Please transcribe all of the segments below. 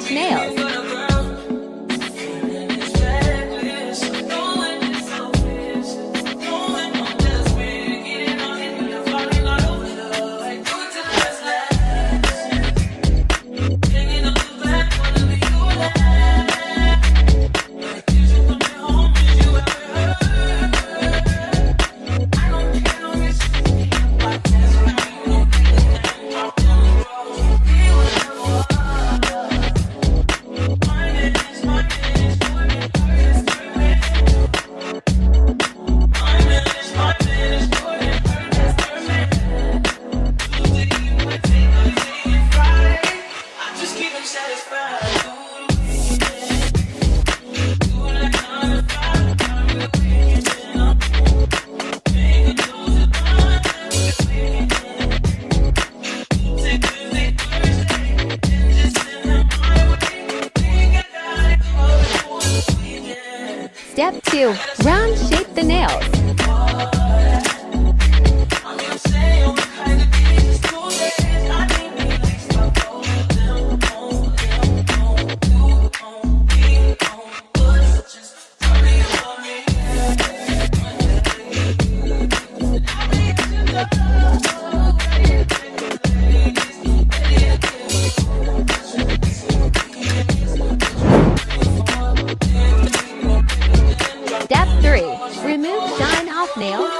Finish nails. Step 2. Round shape the nails. Step 3. Remove shine off nails.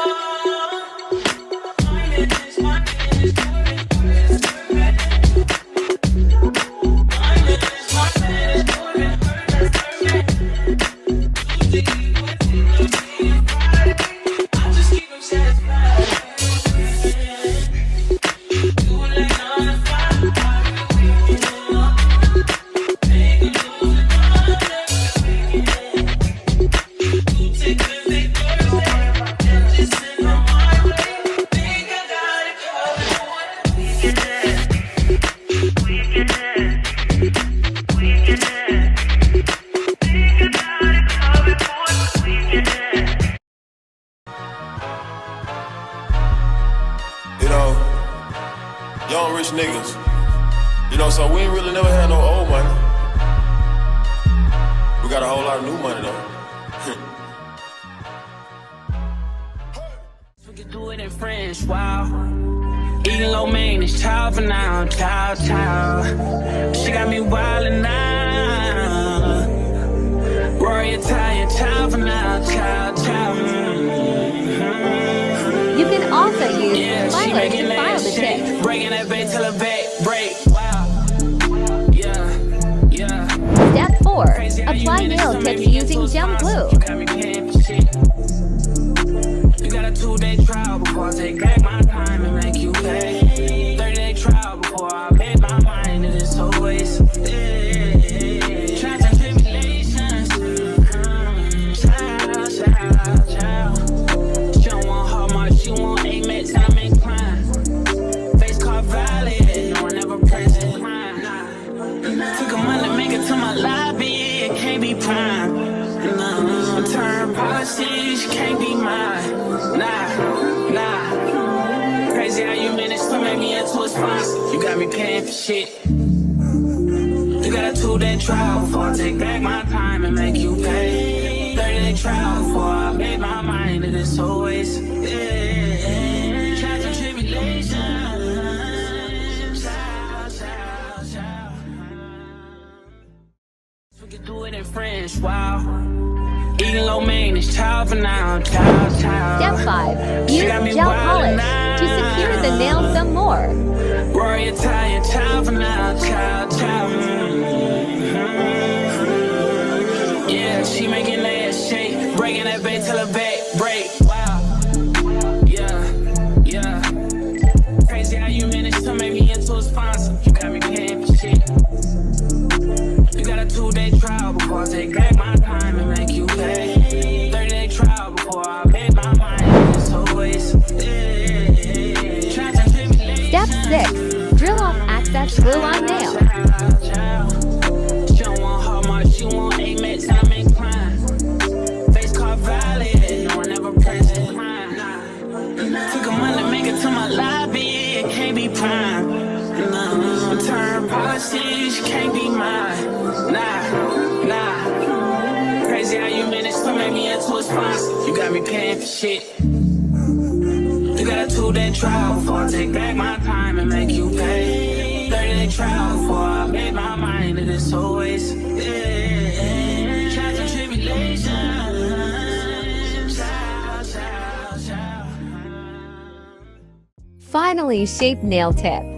Young rich niggas, so we ain't really never had no old money. We got a whole lot of new money though. We can do it in French, wow. Eating lo mein is child for now, child. She got me wildin' now. Rory Italian, child for now, child. You can also use filer to file the tip. Breaking that bait till the bait break. Wow. Yeah. Step 4. Apply nail tips using gem glue. You got a 2-day trial before I take back my time and make you pay. 30-day trial before I pay my mind. It is always trials and tribulations. Child. She don't want hard marks, she want Amex and I'm inclined. Face card valid, no one ever present. Took a month to make it to my lobby, it can't be prime. Turn policy, she can't be mine. Nah. Crazy how you managed to make me into a sponsor. You got me paying for shit. You got a 2-day trial before I take back my time and make you pay. 30-day trial before I made my mind. It is always trials and tribulations. Child. We can do it in French, wow. Eating lo mein is child for now, child. Step 5. Use gel polish to secure the nail some more. Rory Italian, child for now, child. Yeah, she making that shake, breaking that bait till the bait break. Wow. Yeah. Crazy how you managed to make me into a sponsor. You got me paying for shit. You got a 2-day trial before I take back my time and make you pay. 30-day trial before I pay my mind. It's always Step 6. Drill off excess glue on nail. She don't want hard marks, she want Amex and I'm inclined. Face card valid, no one ever present. Took a month to make it to my lobby, it can't be prime. long-term policies, you can't be mine. Nah. Crazy how you managed to make me into a sponsor. You got me paying for shit. You got a 2-day trial before I take back my time and make you pay. 30-day trial before I made my mind to this always. Yeah. Trials and tribulations. Child. Finally, shape nail tip.